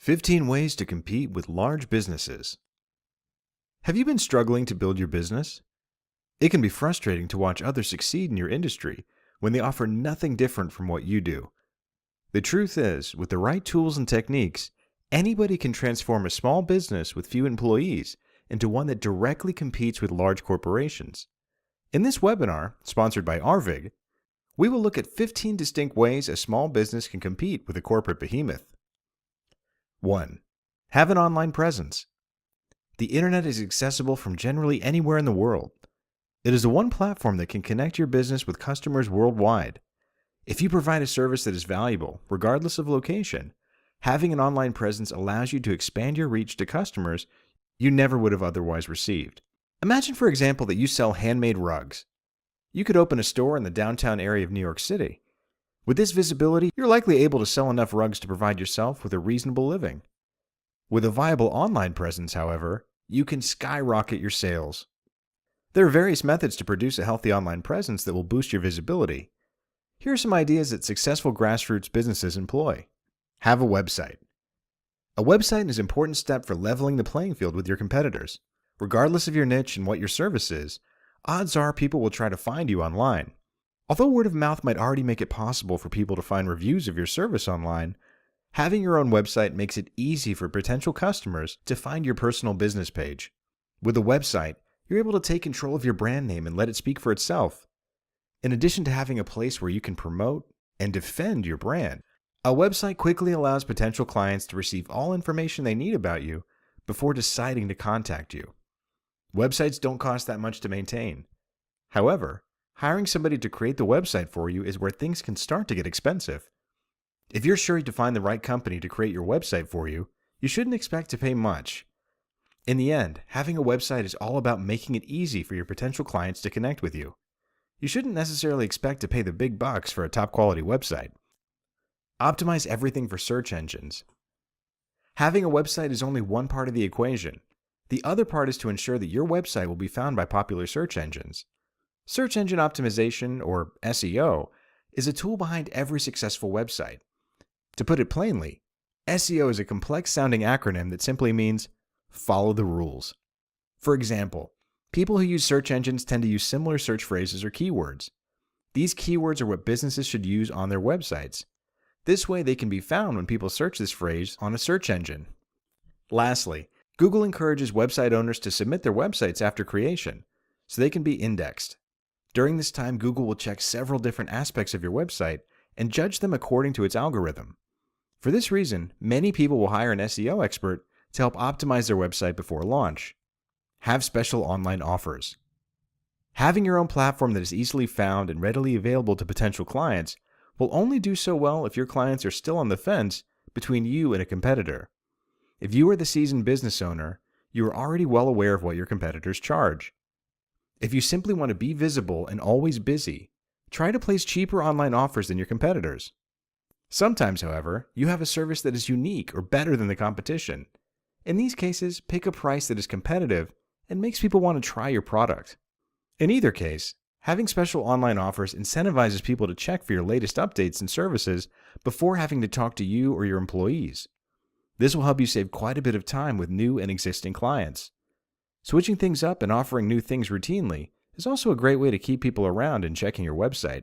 15 Ways to Compete with Large Businesses. Have you been struggling to build your business? It can be frustrating to watch others succeed in your industry when they offer nothing different from what you do. The truth is, with the right tools and techniques, anybody can transform a small business with few employees into one that directly competes with large corporations. In this webinar, sponsored by Arvig, we will look at 15 distinct ways a small business can compete with a corporate behemoth. 1. Have an online presence. The internet is accessible from generally anywhere in the world. It is the one platform that can connect your business with customers worldwide. If you provide a service that is valuable, regardless of location, having an online presence allows you to expand your reach to customers you never would have otherwise received. Imagine, for example, that you sell handmade rugs. You could open a store in the downtown area of New York City. With this visibility, you're likely able to sell enough rugs to provide yourself with a reasonable living. With a viable online presence, however, you can skyrocket your sales. There are various methods to produce a healthy online presence that will boost your visibility. Here are some ideas that successful grassroots businesses employ. Have a website. A website is an important step for leveling the playing field with your competitors. Regardless of your niche and what your service is, odds are people will try to find you online. Although word of mouth might already make it possible for people to find reviews of your service online, having your own website makes it easy for potential customers to find your personal business page. With a website, you're able to take control of your brand name and let it speak for itself. In addition to having a place where you can promote and defend your brand, a website quickly allows potential clients to receive all information they need about you before deciding to contact you. Websites don't cost that much to maintain. However, hiring somebody to create the website for you is where things can start to get expensive. If you're sure to find the right company to create your website for you, you shouldn't expect to pay much. In the end, having a website is all about making it easy for your potential clients to connect with you. You shouldn't necessarily expect to pay the big bucks for a top-quality website. Optimize everything for search engines. Having a website is only one part of the equation. The other part is to ensure that your website will be found by popular search engines. Search engine optimization, or SEO, is a tool behind every successful website. To put it plainly, SEO is a complex-sounding acronym that simply means follow the rules. For example, people who use search engines tend to use similar search phrases or keywords. These keywords are what businesses should use on their websites. This way they can be found when people search this phrase on a search engine. Lastly, Google encourages website owners to submit their websites after creation, so they can be indexed. During this time, Google will check several different aspects of your website and judge them according to its algorithm. For this reason, many people will hire an SEO expert to help optimize their website before launch. Have special online offers. Having your own platform that is easily found and readily available to potential clients will only do so well if your clients are still on the fence between you and a competitor. If you are the seasoned business owner, you are already well aware of what your competitors charge. If you simply want to be visible and always busy, try to place cheaper online offers than your competitors. Sometimes, however, you have a service that is unique or better than the competition. In these cases, pick a price that is competitive and makes people want to try your product. In either case, having special online offers incentivizes people to check for your latest updates and services before having to talk to you or your employees. This will help you save quite a bit of time with new and existing clients. Switching things up and offering new things routinely is also a great way to keep people around and checking your website.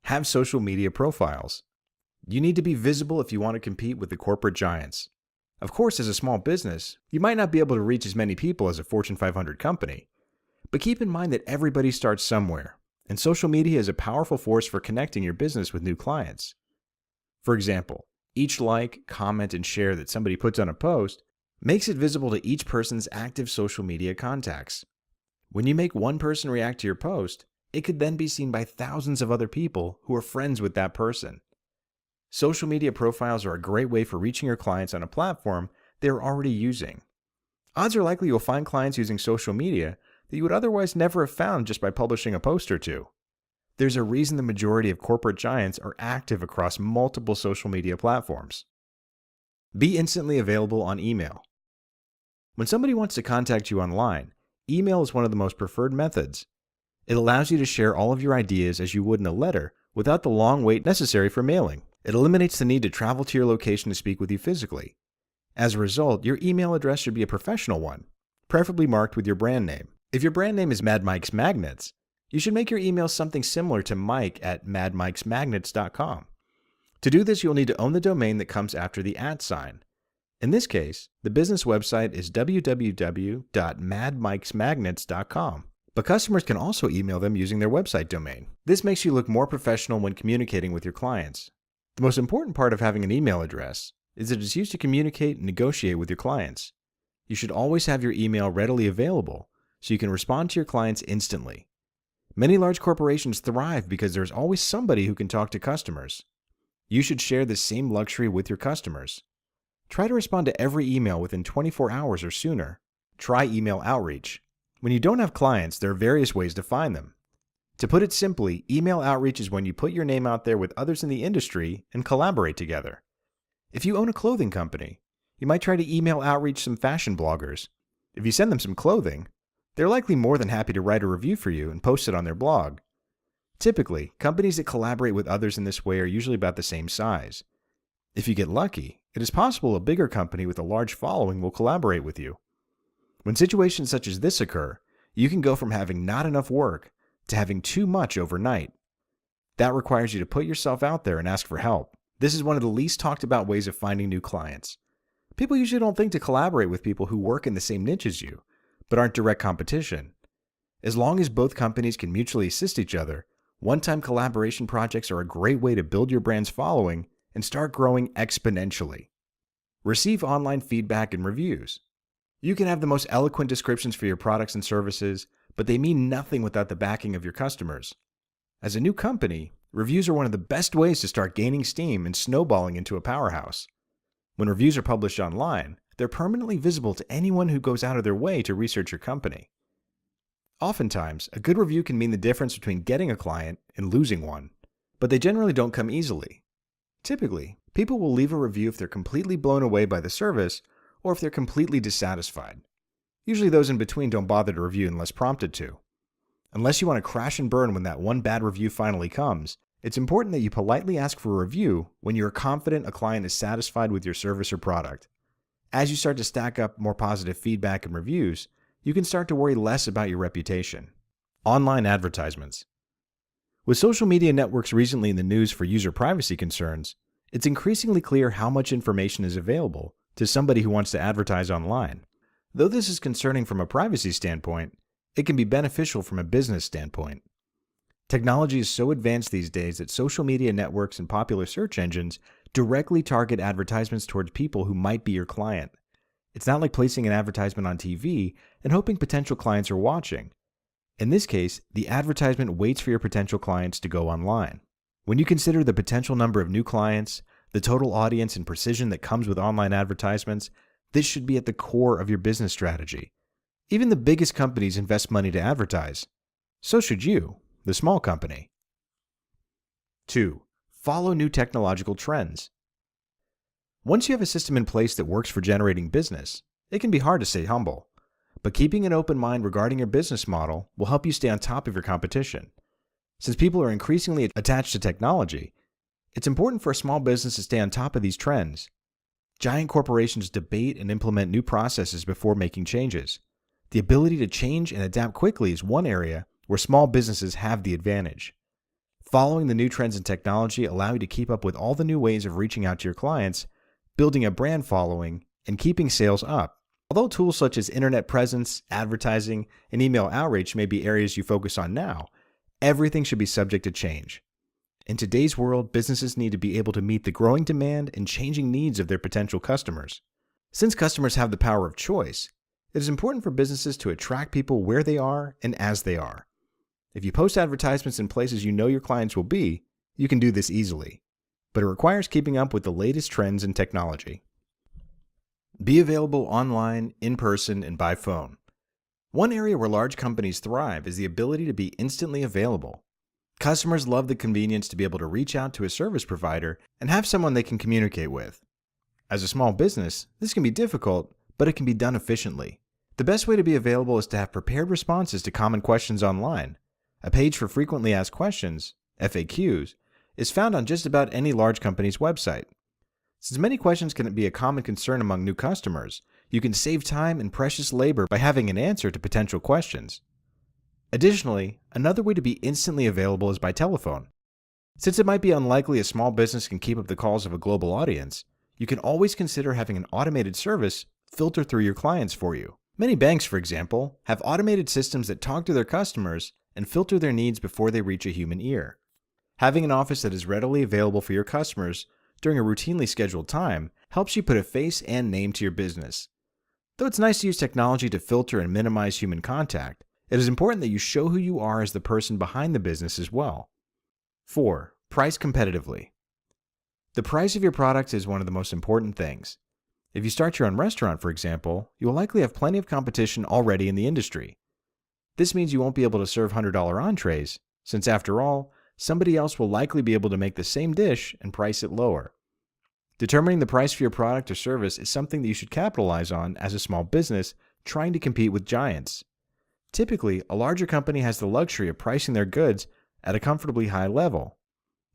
Have social media profiles. You need to be visible if you want to compete with the corporate giants. Of course, as a small business, you might not be able to reach as many people as a Fortune 500 company. But keep in mind that everybody starts somewhere, and social media is a powerful force for connecting your business with new clients. For example, each like, comment, and share that somebody puts on a post makes it visible to each person's active social media contacts. When you make one person react to your post, it could then be seen by thousands of other people who are friends with that person. Social media profiles are a great way for reaching your clients on a platform they are already using. Odds are likely you'll find clients using social media that you would otherwise never have found just by publishing a post or two. There's a reason the majority of corporate giants are active across multiple social media platforms. Be instantly available on email. When somebody wants to contact you online, email is one of the most preferred methods. It allows you to share all of your ideas as you would in a letter without the long wait necessary for mailing, It eliminates the need to travel to your location to speak with you physically. As a result, your email address should be a professional one, preferably marked with your brand name. If your brand name is Mad Mike's Magnets, you should make your email something similar to mike@madmikesmagnets.com. To do this, you'll need to own the domain that comes after the @ sign. In this case, the business website is www.madmikesmagnets.com, but customers can also email them using their website domain. This makes you look more professional when communicating with your clients. The most important part of having an email address is that it's used to communicate and negotiate with your clients. You should always have your email readily available so you can respond to your clients instantly. Many large corporations thrive because there's always somebody who can talk to customers. You should share this same luxury with your customers. Try to respond to every email within 24 hours or sooner. Try email outreach. When you don't have clients, there are various ways to find them. To put it simply, email outreach is when you put your name out there with others in the industry and collaborate together. If you own a clothing company, you might try to email outreach some fashion bloggers. If you send them some clothing, they're likely more than happy to write a review for you and post it on their blog. Typically, companies that collaborate with others in this way are usually about the same size. If you get lucky, it is possible a bigger company with a large following will collaborate with you. When situations such as this occur, you can go from having not enough work to having too much overnight. That requires you to put yourself out there and ask for help. This is one of the least talked about ways of finding new clients. People usually don't think to collaborate with people who work in the same niche as you, but aren't direct competition. As long as both companies can mutually assist each other, one-time collaboration projects are a great way to build your brand's following and start growing exponentially. Receive online feedback and reviews. You can have the most eloquent descriptions for your products and services, but they mean nothing without the backing of your customers. As a new company, reviews are one of the best ways to start gaining steam and snowballing into a powerhouse. When reviews are published online, they're permanently visible to anyone who goes out of their way to research your company. Oftentimes, a good review can mean the difference between getting a client and losing one, but they generally don't come easily. Typically, people will leave a review if they're completely blown away by the service or if they're completely dissatisfied. Usually those in between don't bother to review unless prompted to. Unless you want to crash and burn when that one bad review finally comes, it's important that you politely ask for a review when you are confident a client is satisfied with your service or product. As you start to stack up more positive feedback and reviews, you can start to worry less about your reputation. Online advertisements. With social media networks recently in the news for user privacy concerns, it's increasingly clear how much information is available to somebody who wants to advertise online. Though this is concerning from a privacy standpoint, it can be beneficial from a business standpoint. Technology is so advanced these days that social media networks and popular search engines directly target advertisements towards people who might be your client. It's not like placing an advertisement on TV and hoping potential clients are watching. In this case, the advertisement waits for your potential clients to go online. When you consider the potential number of new clients, the total audience and precision that comes with online advertisements, this should be at the core of your business strategy. Even the biggest companies invest money to advertise. So should you, the small company. 2. Follow new technological trends. Once you have a system in place that works for generating business, it can be hard to stay humble. But keeping an open mind regarding your business model will help you stay on top of your competition. Since people are increasingly attached to technology, it's important for a small business to stay on top of these trends. Giant corporations debate and implement new processes before making changes. The ability to change and adapt quickly is one area where small businesses have the advantage. Following the new trends in technology allow you to keep up with all the new ways of reaching out to your clients, building a brand following, and keeping sales up. Although tools such as internet presence, advertising, and email outreach may be areas you focus on now, everything should be subject to change. In today's world, businesses need to be able to meet the growing demand and changing needs of their potential customers. Since customers have the power of choice, it is important for businesses to attract people where they are and as they are. If you post advertisements in places you know your clients will be, you can do this easily. But it requires keeping up with the latest trends in technology. Be available online, in person, and by phone. One area where large companies thrive is the ability to be instantly available. Customers love the convenience to be able to reach out to a service provider and have someone they can communicate with. As a small business, this can be difficult, but it can be done efficiently. The best way to be available is to have prepared responses to common questions online, a page for frequently asked questions, FAQs, is found on just about any large company's website. Since many questions can be a common concern among new customers, you can save time and precious labor by having an answer to potential questions. Additionally, another way to be instantly available is by telephone. Since it might be unlikely a small business can keep up the calls of a global audience, you can always consider having an automated service filter through your clients for you. Many banks, for example, have automated systems that talk to their customers and filter their needs before they reach a human ear. Having an office that is readily available for your customers during a routinely scheduled time helps you put a face and name to your business. Though it's nice to use technology to filter and minimize human contact, it is important that you show who you are as the person behind the business as well. 4. Price competitively. The price of your product is one of the most important things. If you start your own restaurant, for example, you will likely have plenty of competition already in the industry. This means you won't be able to serve $100 entrees, since after all, somebody else will likely be able to make the same dish and price it lower. Determining the price for your product or service is something that you should capitalize on as a small business trying to compete with giants. Typically, a larger company has the luxury of pricing their goods at a comfortably high level.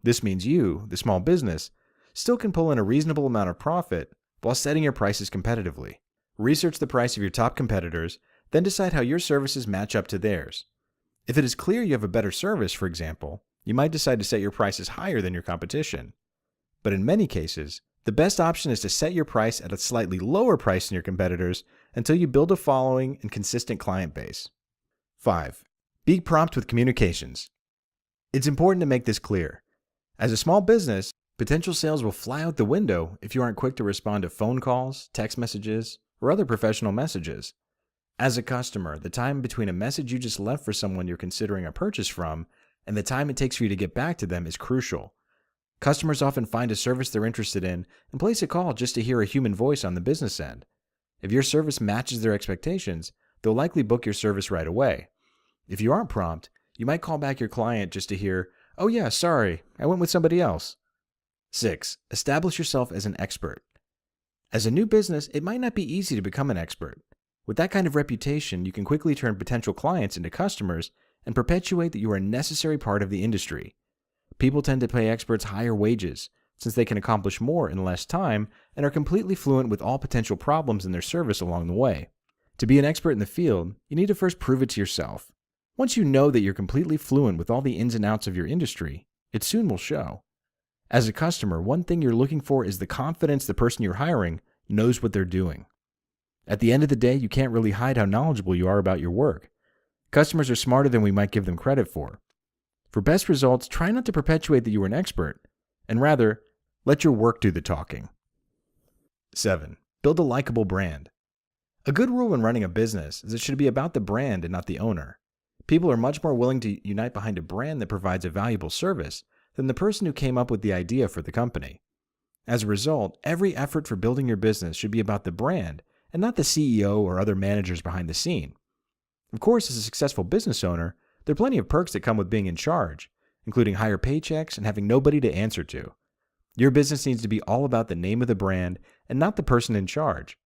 This means you, the small business, still can pull in a reasonable amount of profit while setting your prices competitively. Research the price of your top competitors, then decide how your services match up to theirs. If it is clear you have a better service, for example, you might decide to set your prices higher than your competition. But in many cases, the best option is to set your price at a slightly lower price than your competitors until you build a following and consistent client base. 5. Be prompt with communications. It's important to make this clear. As a small business, potential sales will fly out the window if you aren't quick to respond to phone calls, text messages, or other professional messages. As a customer, the time between a message you just left for someone you're considering a purchase from and the time it takes for you to get back to them is crucial. Customers often find a service they're interested in and place a call just to hear a human voice on the business end. If your service matches their expectations, they'll likely book your service right away. If you aren't prompt, you might call back your client just to hear, "Oh yeah, sorry, I went with somebody else." 6. Establish yourself as an expert. As a new business, it might not be easy to become an expert. With that kind of reputation, you can quickly turn potential clients into customers and perpetuate that you are a necessary part of the industry. People tend to pay experts higher wages, since they can accomplish more in less time and are completely fluent with all potential problems in their service along the way. To be an expert in the field, you need to first prove it to yourself. Once you know that you're completely fluent with all the ins and outs of your industry, it soon will show. As a customer, one thing you're looking for is the confidence the person you're hiring knows what they're doing. At the end of the day, you can't really hide how knowledgeable you are about your work. Customers are smarter than we might give them credit for. For best results, try not to perpetuate that you are an expert, and rather, let your work do the talking. 7. Build a likable brand. A good rule when running a business is it should be about the brand and not the owner. People are much more willing to unite behind a brand that provides a valuable service than the person who came up with the idea for the company. As a result, every effort for building your business should be about the brand and not the CEO or other managers behind the scene. Of course, as a successful business owner, there are plenty of perks that come with being in charge, including higher paychecks and having nobody to answer to. Your business needs to be all about the name of the brand and not the person in charge.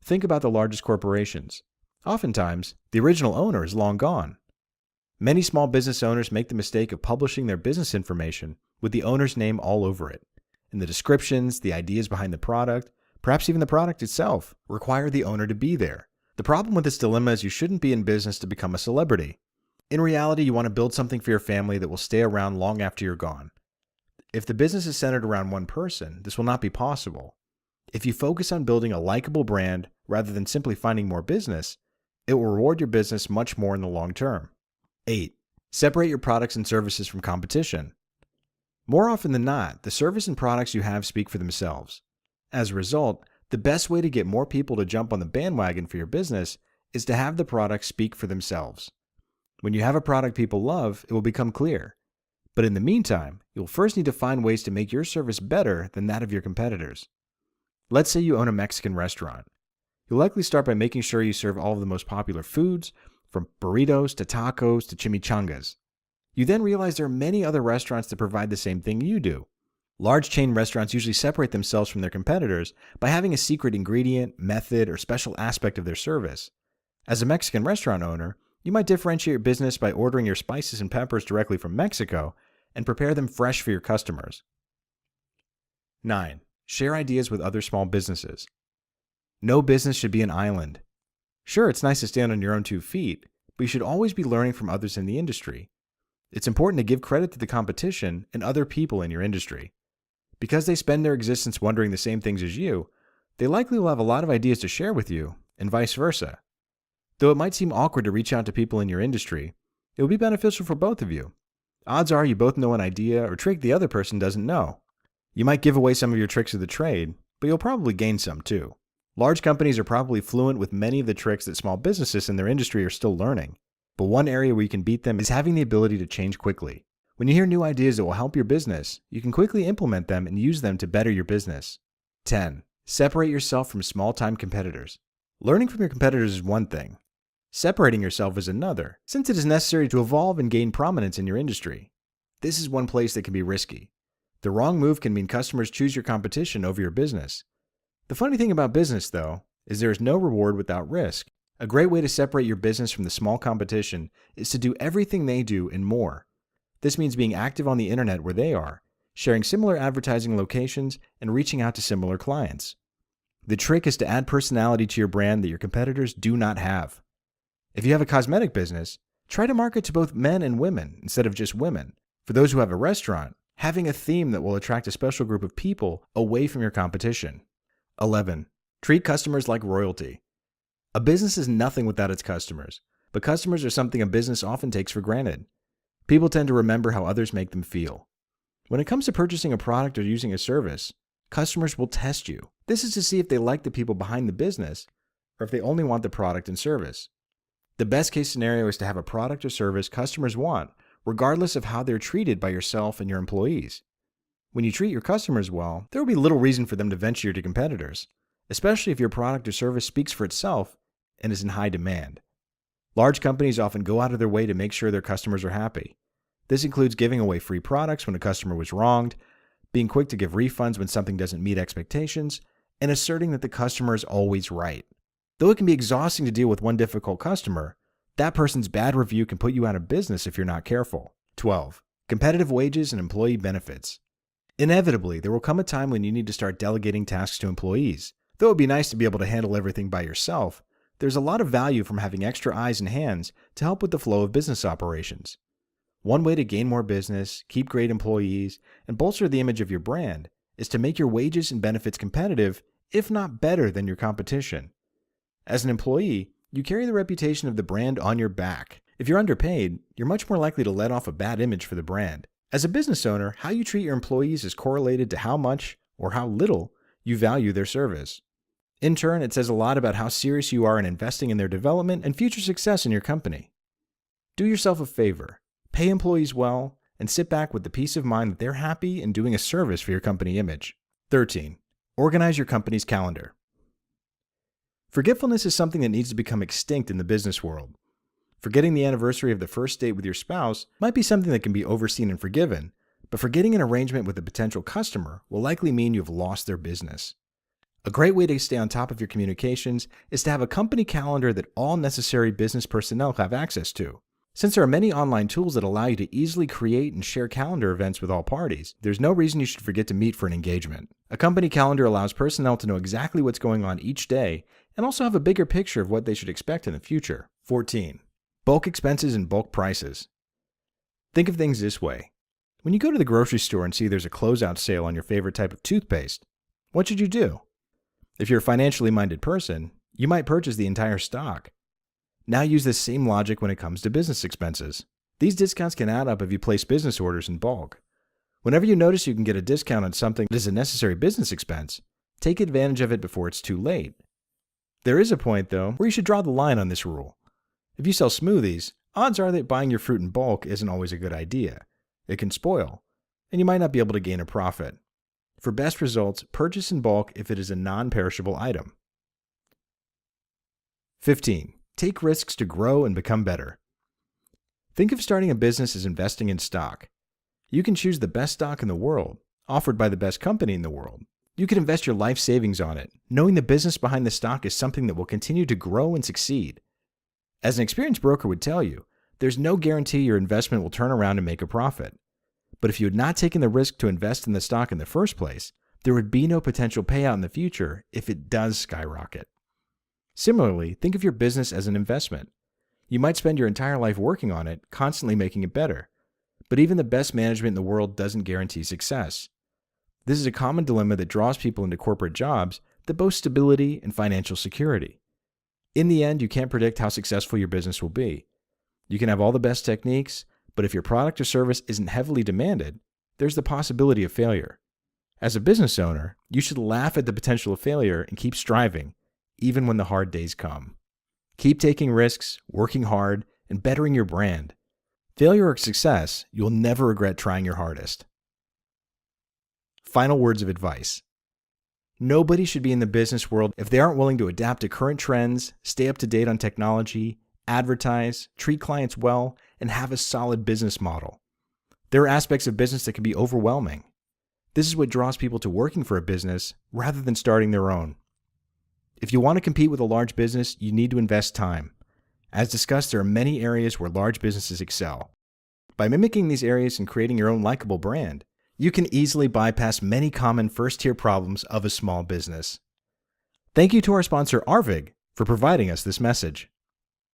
Think about the largest corporations. Oftentimes, the original owner is long gone. Many small business owners make the mistake of publishing their business information with the owner's name all over it. And the descriptions, the ideas behind the product, perhaps even the product itself, require the owner to be there. The problem with this dilemma is you shouldn't be in business to become a celebrity. In reality, you want to build something for your family that will stay around long after you're gone. If the business is centered around one person, this will not be possible. If you focus on building a likable brand rather than simply finding more business, it will reward your business much more in the long term. 8. Separate your products and services from competition. More often than not, the service and products you have speak for themselves. As a result, the best way to get more people to jump on the bandwagon for your business is to have the products speak for themselves. When you have a product people love, it will become clear. But in the meantime, you'll first need to find ways to make your service better than that of your competitors. Let's say you own a Mexican restaurant. You'll likely start by making sure you serve all of the most popular foods, from burritos to tacos to chimichangas. You then realize there are many other restaurants that provide the same thing you do. Large chain restaurants usually separate themselves from their competitors by having a secret ingredient, method, or special aspect of their service. As a Mexican restaurant owner, you might differentiate your business by ordering your spices and peppers directly from Mexico and prepare them fresh for your customers. 9. Share ideas with other small businesses. No business should be an island. Sure, it's nice to stand on your own 2 feet, but you should always be learning from others in the industry. It's important to give credit to the competition and other people in your industry. Because they spend their existence wondering the same things as you, they likely will have a lot of ideas to share with you, and vice versa. Though it might seem awkward to reach out to people in your industry, it will be beneficial for both of you. Odds are you both know an idea or trick the other person doesn't know. You might give away some of your tricks of the trade, but you'll probably gain some too. Large companies are probably fluent with many of the tricks that small businesses in their industry are still learning. But one area where you can beat them is having the ability to change quickly. When you hear new ideas that will help your business, you can quickly implement them and use them to better your business. 10. Separate yourself from small-time competitors. Learning from your competitors is one thing. Separating yourself is another, since it is necessary to evolve and gain prominence in your industry. This is one place that can be risky. The wrong move can mean customers choose your competition over your business. The funny thing about business, though, is there is no reward without risk. A great way to separate your business from the small competition is to do everything they do and more. This means being active on the internet where they are, sharing similar advertising locations, and reaching out to similar clients. The trick is to add personality to your brand that your competitors do not have. If you have a cosmetic business, try to market to both men and women instead of just women. For those who have a restaurant, having a theme that will attract a special group of people away from your competition. 11. Treat customers like royalty. A business is nothing without its customers, but customers are something a business often takes for granted. People tend to remember how others make them feel. When it comes to purchasing a product or using a service, customers will test you. This is to see if they like the people behind the business or if they only want the product and service. The best case scenario is to have a product or service customers want, regardless of how they're treated by yourself and your employees. When you treat your customers well, there will be little reason for them to venture to competitors, especially if your product or service speaks for itself and is in high demand. Large companies often go out of their way to make sure their customers are happy. This includes giving away free products when a customer was wronged, being quick to give refunds when something doesn't meet expectations, and asserting that the customer is always right. Though it can be exhausting to deal with one difficult customer, that person's bad review can put you out of business if you're not careful. 12. Competitive wages and employee benefits. Inevitably, there will come a time when you need to start delegating tasks to employees. Though it would be nice to be able to handle everything by yourself, there's a lot of value from having extra eyes and hands to help with the flow of business operations. One way to gain more business, keep great employees, and bolster the image of your brand is to make your wages and benefits competitive, if not better than your competition. As an employee, you carry the reputation of the brand on your back. If you're underpaid, you're much more likely to let off a bad image for the brand. As a business owner, how you treat your employees is correlated to how much or how little you value their service. In turn, it says a lot about how serious you are in investing in their development and future success in your company. Do yourself a favor, pay employees well, and sit back with the peace of mind that they're happy and doing a service for your company image. 13. Organize your company's calendar. Forgetfulness is something that needs to become extinct in the business world. Forgetting the anniversary of the first date with your spouse might be something that can be overseen and forgiven, but forgetting an arrangement with a potential customer will likely mean you've lost their business. A great way to stay on top of your communications is to have a company calendar that all necessary business personnel have access to. Since there are many online tools that allow you to easily create and share calendar events with all parties, there's no reason you should forget to meet for an engagement. A company calendar allows personnel to know exactly what's going on each day and also have a bigger picture of what they should expect in the future. 14. Bulk expenses and bulk prices. Think of things this way. When you go to the grocery store and see there's a closeout sale on your favorite type of toothpaste, what should you do? If you're a financially minded person, you might purchase the entire stock. Now use this same logic when it comes to business expenses. These discounts can add up if you place business orders in bulk. Whenever you notice you can get a discount on something that is a necessary business expense, take advantage of it before it's too late. There is a point, though, where you should draw the line on this rule. If you sell smoothies, odds are that buying your fruit in bulk isn't always a good idea. It can spoil, and you might not be able to gain a profit. For best results, purchase in bulk if it is a non-perishable item. 15. Take risks to grow and become better. Think of starting a business as investing in stock. You can choose the best stock in the world, offered by the best company in the world. You can invest your life savings on it, knowing the business behind the stock is something that will continue to grow and succeed. As an experienced broker would tell you, there's no guarantee your investment will turn around and make a profit. But if you had not taken the risk to invest in the stock in the first place, there would be no potential payout in the future if it does skyrocket. Similarly, think of your business as an investment. You might spend your entire life working on it, constantly making it better. But even the best management in the world doesn't guarantee success. This is a common dilemma that draws people into corporate jobs that boast stability and financial security. In the end, you can't predict how successful your business will be. You can have all the best techniques, but if your product or service isn't heavily demanded, there's the possibility of failure. As a business owner, you should laugh at the potential of failure and keep striving, even when the hard days come. Keep taking risks, working hard, and bettering your brand. Failure or success, you'll never regret trying your hardest. Final words of advice. Nobody should be in the business world if they aren't willing to adapt to current trends, stay up to date on technology, advertise, treat clients well, and have a solid business model. There are aspects of business that can be overwhelming. This is what draws people to working for a business rather than starting their own. If you want to compete with a large business, you need to invest time. As discussed, there are many areas where large businesses excel. By mimicking these areas and creating your own likable brand, you can easily bypass many common first-tier problems of a small business. Thank you to our sponsor Arvig for providing us this message.